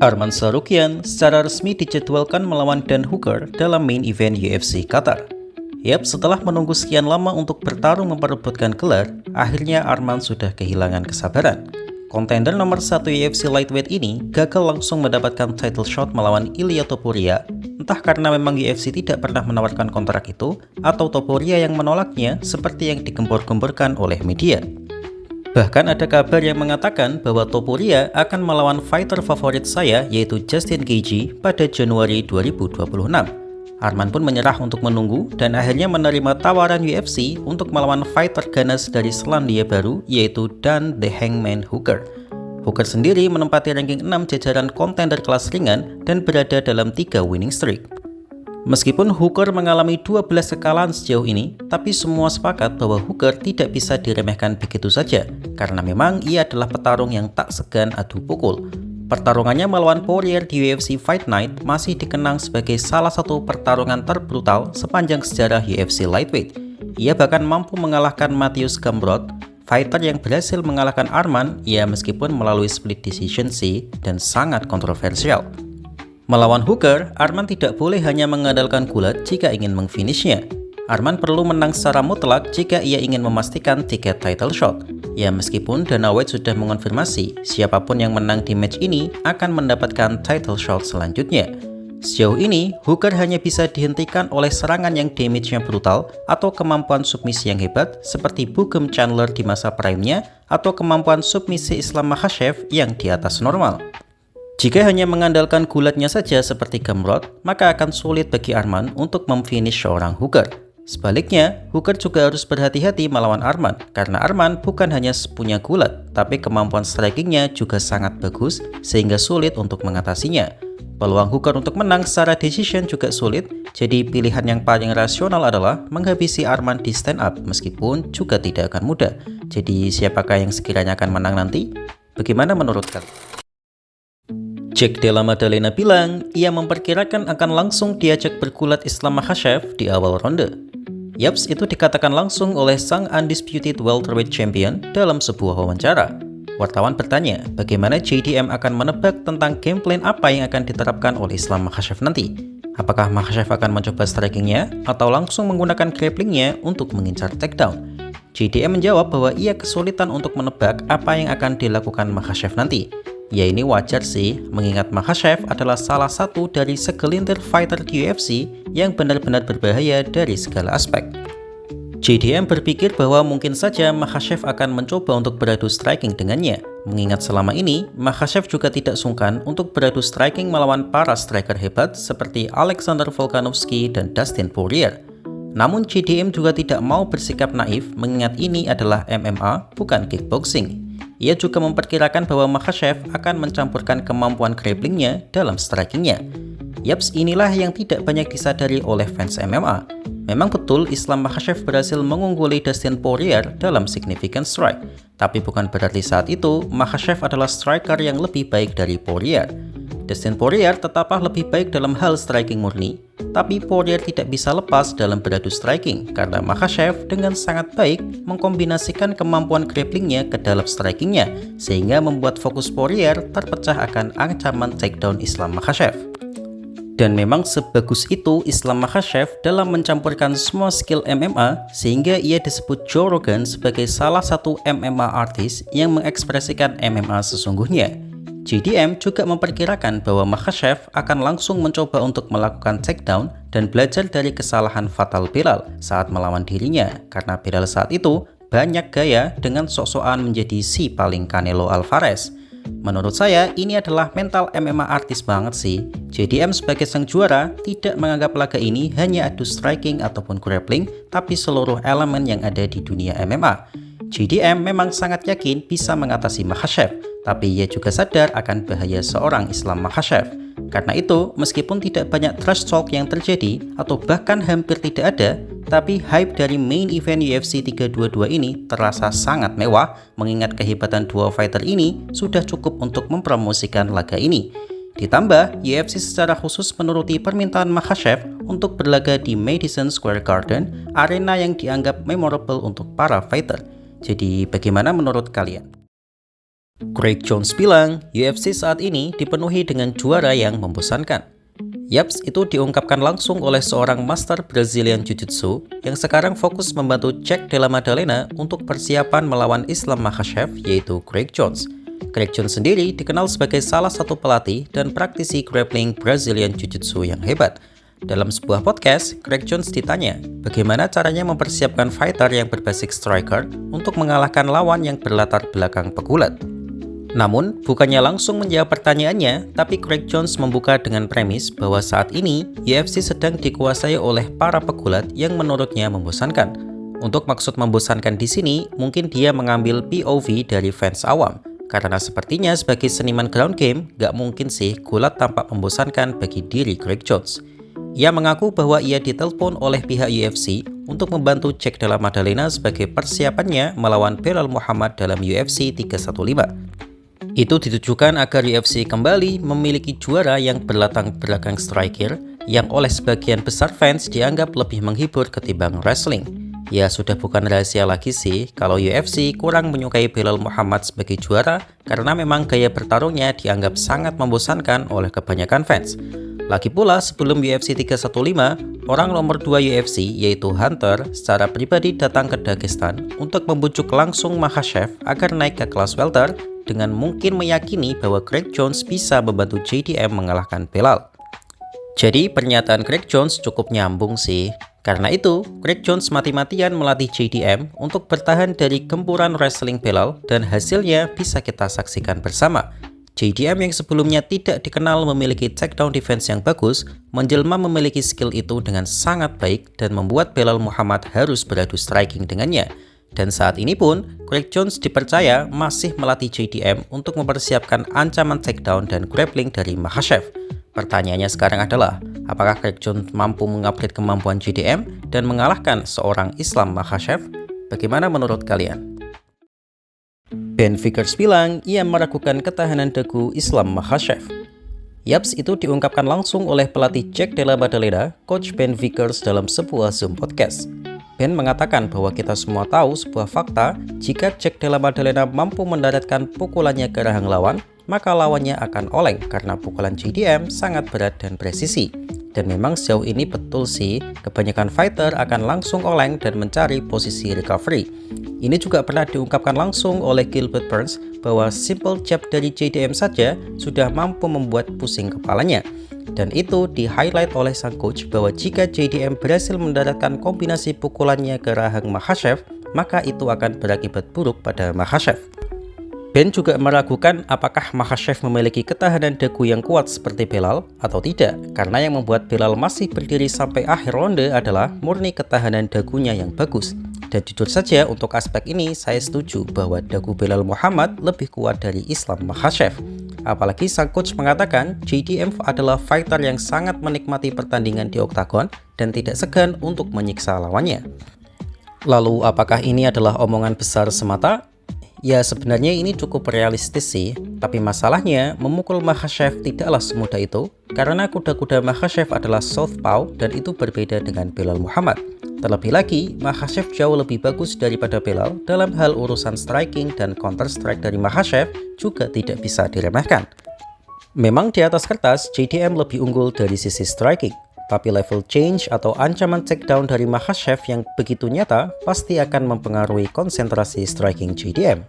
Arman Tsarukyan secara resmi dijadwalkan melawan Dan Hooker dalam main event UFC Qatar. Yap, setelah menunggu sekian lama untuk bertarung memperebutkan gelar, akhirnya Arman sudah kehilangan kesabaran. Kontender nomor 1 UFC Lightweight ini gagal langsung mendapatkan title shot melawan Ilia Topuria, entah karena memang UFC tidak pernah menawarkan kontrak itu, atau Topuria yang menolaknya seperti yang digembor-gemborkan oleh media. Bahkan ada kabar yang mengatakan bahwa Topuria akan melawan fighter favorit saya yaitu Justin Gaethje pada Januari 2026. Arman pun menyerah untuk menunggu dan akhirnya menerima tawaran UFC untuk melawan fighter ganas dari Selandia Baru yaitu Dan The Hangman Hooker. Hooker sendiri menempati ranking 6 jajaran kontender kelas ringan dan berada dalam 3 winning streak. Meskipun Hooker mengalami 12 kekalahan sejauh ini, tapi semua sepakat bahwa Hooker tidak bisa diremehkan begitu saja, karena memang ia adalah petarung yang tak segan adu pukul. Pertarungannya melawan Poirier di UFC Fight Night masih dikenang sebagai salah satu pertarungan terbrutal sepanjang sejarah UFC Lightweight. Ia bahkan mampu mengalahkan Mateusz Gamrot, fighter yang berhasil mengalahkan Arman, ya meskipun melalui split decision sih, dan sangat kontroversial. Melawan Hooker, Arman tidak boleh hanya mengandalkan gulat jika ingin mengfinishnya. Arman perlu menang secara mutlak jika ia ingin memastikan tiket title shot. Ya meskipun Dana White sudah mengonfirmasi siapapun yang menang di match ini akan mendapatkan title shot selanjutnya. Sejauh ini, Hooker hanya bisa dihentikan oleh serangan yang damage-nya brutal atau kemampuan submisi yang hebat seperti Boogum Chandler di masa prime-nya atau kemampuan submisi Islam Makhachev yang di atas normal. Jika hanya mengandalkan gulatnya saja seperti Gamrot, maka akan sulit bagi Arman untuk memfinish seorang Hooker. Sebaliknya, Hooker juga harus berhati-hati melawan Arman, karena Arman bukan hanya punya gulat, tapi kemampuan strikingnya juga sangat bagus, sehingga sulit untuk mengatasinya. Peluang Hooker untuk menang secara decision juga sulit, jadi pilihan yang paling rasional adalah menghabisi Arman di stand up, meskipun juga tidak akan mudah. Jadi siapakah yang sekiranya akan menang nanti? Bagaimana menurut kalian? Jack Della Maddalena bilang ia memperkirakan akan langsung diajak bergulat Islam Makhachev di awal ronde. Yaps, itu dikatakan langsung oleh sang undisputed welterweight champion dalam sebuah wawancara. Wartawan bertanya, bagaimana JDM akan menebak tentang game plan apa yang akan diterapkan oleh Islam Makhachev nanti? Apakah Makhachev akan mencoba strikingnya atau langsung menggunakan grapplingnya untuk mengincar takedown? JDM menjawab bahwa ia kesulitan untuk menebak apa yang akan dilakukan Makhachev nanti. Ya ini wajar sih, mengingat Makhachev adalah salah satu dari segelintir fighter di UFC yang benar-benar berbahaya dari segala aspek. JDM berpikir bahwa mungkin saja Makhachev akan mencoba untuk beradu striking dengannya, mengingat selama ini Makhachev juga tidak sungkan untuk beradu striking melawan para striker hebat seperti Alexander Volkanovski dan Dustin Poirier. Namun JDM juga tidak mau bersikap naif mengingat ini adalah MMA bukan kickboxing. Ia juga memperkirakan bahwa Makhachev akan mencampurkan kemampuan grapplingnya dalam strikingnya. Yaps, inilah yang tidak banyak disadari oleh fans MMA. Memang betul Islam Makhachev berhasil mengungguli Dustin Poirier dalam significant strike, tapi bukan berarti saat itu Makhachev adalah striker yang lebih baik dari Poirier. Dustin Poirier tetaplah lebih baik dalam hal striking murni, tapi Poirier tidak bisa lepas dalam beradu striking karena Makhachev dengan sangat baik mengkombinasikan kemampuan grapplingnya ke dalam strikingnya sehingga membuat fokus Poirier terpecah akan ancaman takedown Islam Makhachev. Dan memang sebagus itu Islam Makhachev dalam mencampurkan semua skill MMA sehingga ia disebut Joe Rogan sebagai salah satu MMA artis yang mengekspresikan MMA sesungguhnya. JDM juga memperkirakan bahwa Makhachev akan langsung mencoba untuk melakukan takedown dan belajar dari kesalahan fatal Belal saat melawan dirinya, karena Belal saat itu banyak gaya dengan sok-sokan menjadi si paling Canelo Alvarez. Menurut saya, ini adalah mental MMA artis banget sih. JDM sebagai sang juara tidak menganggap laga ini hanya adu striking ataupun grappling, tapi seluruh elemen yang ada di dunia MMA. JDM memang sangat yakin bisa mengatasi Makhachev, tapi ia juga sadar akan bahaya seorang Islam Makhachev. Karena itu, meskipun tidak banyak trash talk yang terjadi atau bahkan hampir tidak ada, tapi hype dari main event UFC 322 ini terasa sangat mewah mengingat kehebatan dua fighter ini sudah cukup untuk mempromosikan laga ini. Ditambah, UFC secara khusus menuruti permintaan Makhachev untuk berlaga di Madison Square Garden, arena yang dianggap memorable untuk para fighter. Jadi bagaimana menurut kalian? Craig Jones bilang, UFC saat ini dipenuhi dengan juara yang membosankan. Yaps, itu diungkapkan langsung oleh seorang master Brazilian Jiu-Jitsu yang sekarang fokus membantu Jack Della Maddalena untuk persiapan melawan Islam Makhachev, yaitu Craig Jones. Craig Jones sendiri dikenal sebagai salah satu pelatih dan praktisi grappling Brazilian Jiu-Jitsu yang hebat. Dalam sebuah podcast, Craig Jones ditanya bagaimana caranya mempersiapkan fighter yang berbasis striker untuk mengalahkan lawan yang berlatar belakang pegulat. Namun, bukannya langsung menjawab pertanyaannya, tapi Craig Jones membuka dengan premis bahwa saat ini UFC sedang dikuasai oleh para pegulat yang menurutnya membosankan. Untuk maksud membosankan di sini, mungkin dia mengambil POV dari fans awam, karena sepertinya sebagai seniman ground game, gak mungkin sih gulat tampak membosankan bagi diri Craig Jones. Ia mengaku bahwa ia ditelepon oleh pihak UFC untuk membantu Jack Della Maddalena sebagai persiapannya melawan Belal Muhammad dalam UFC 315. Itu ditujukan agar UFC kembali memiliki juara yang berlatar belakang striker yang oleh sebagian besar fans dianggap lebih menghibur ketimbang wrestling. Ya sudah bukan rahasia lagi sih kalau UFC kurang menyukai Belal Muhammad sebagai juara karena memang gaya bertarungnya dianggap sangat membosankan oleh kebanyakan fans. Lagi pula sebelum UFC 315, orang nomor 2 UFC yaitu Hunter secara pribadi datang ke Dagestan untuk membujuk langsung Makhachev agar naik ke kelas welter dengan mungkin meyakini bahwa Craig Jones bisa membantu JDM mengalahkan Belal. Jadi pernyataan Craig Jones cukup nyambung sih. Karena itu, Craig Jones mati-matian melatih JDM untuk bertahan dari gempuran wrestling Belal dan hasilnya bisa kita saksikan bersama. JDM yang sebelumnya tidak dikenal memiliki takedown defense yang bagus, menjelma memiliki skill itu dengan sangat baik dan membuat Belal Muhammad harus beradu striking dengannya. Dan saat ini pun, Craig Jones dipercaya masih melatih JDM untuk mempersiapkan ancaman takedown dan grappling dari Makhachev. Pertanyaannya sekarang adalah, apakah Craig Jones mampu mengupgrade kemampuan JDM dan mengalahkan seorang Islam Makhachev? Bagaimana menurut kalian? Ben Vickers bilang ia meragukan ketahanan dagu Islam Makhachev. Yaps, itu diungkapkan langsung oleh pelatih Jack Della Maddalena, Coach Ben Vickers dalam sebuah Zoom podcast. Ben mengatakan bahwa kita semua tahu sebuah fakta, jika Jack Della Maddalena mampu mendaratkan pukulannya ke rahang lawan, maka lawannya akan oleng karena pukulan JDM sangat berat dan presisi. Dan memang sejauh ini betul sih, kebanyakan fighter akan langsung oleng dan mencari posisi recovery. Ini juga pernah diungkapkan langsung oleh Gilbert Burns bahwa simple jab dari JDM saja sudah mampu membuat pusing kepalanya. Dan itu di-highlight oleh sang coach bahwa jika JDM berhasil mendaratkan kombinasi pukulannya ke rahang Makhachev, maka itu akan berakibat buruk pada Makhachev. Ben juga meragukan apakah Makhachev memiliki ketahanan dagu yang kuat seperti Belal atau tidak, karena yang membuat Belal masih berdiri sampai akhir ronde adalah murni ketahanan dagunya yang bagus. Dan jujur saja untuk aspek ini saya setuju bahwa dagu Belal Muhammad lebih kuat dari Islam Makhachev. Apalagi sang coach mengatakan JDM adalah fighter yang sangat menikmati pertandingan di oktagon dan tidak segan untuk menyiksa lawannya. Lalu apakah ini adalah omongan besar semata? Ya sebenarnya ini cukup realistis sih, tapi masalahnya memukul Makhachev tidaklah semudah itu karena kuda-kuda Makhachev adalah southpaw dan itu berbeda dengan Belal Muhammad. Terlebih lagi, Makhachev jauh lebih bagus daripada Belal dalam hal urusan striking dan counter strike dari Makhachev juga tidak bisa diremehkan. Memang di atas kertas JDM lebih unggul dari sisi striking, tapi level change atau ancaman takedown dari Makhachev yang begitu nyata pasti akan mempengaruhi konsentrasi striking JDM.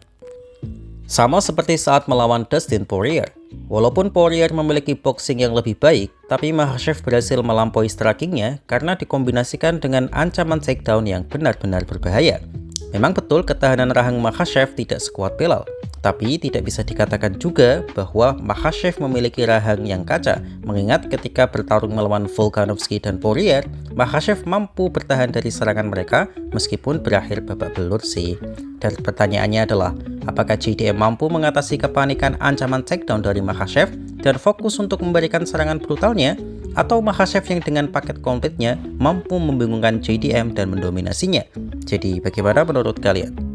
Sama seperti saat melawan Dustin Poirier. Walaupun Poirier memiliki boxing yang lebih baik, tapi Makhachev berhasil melampaui strikingnya karena dikombinasikan dengan ancaman takedown yang benar-benar berbahaya. Memang betul ketahanan rahang Makhachev tidak sekuat Belal, tapi tidak bisa dikatakan juga bahwa Makhachev memiliki rahang yang kaca, mengingat ketika bertarung melawan Volkanovski dan Poirier, Makhachev mampu bertahan dari serangan mereka meskipun berakhir babak belur sih. Dan pertanyaannya adalah, apakah JDM mampu mengatasi kepanikan ancaman takedown dari Makhachev dan fokus untuk memberikan serangan brutalnya, atau Makhachev yang dengan paket komplitnya mampu membingungkan JDM dan mendominasinya? Jadi bagaimana menurut kalian?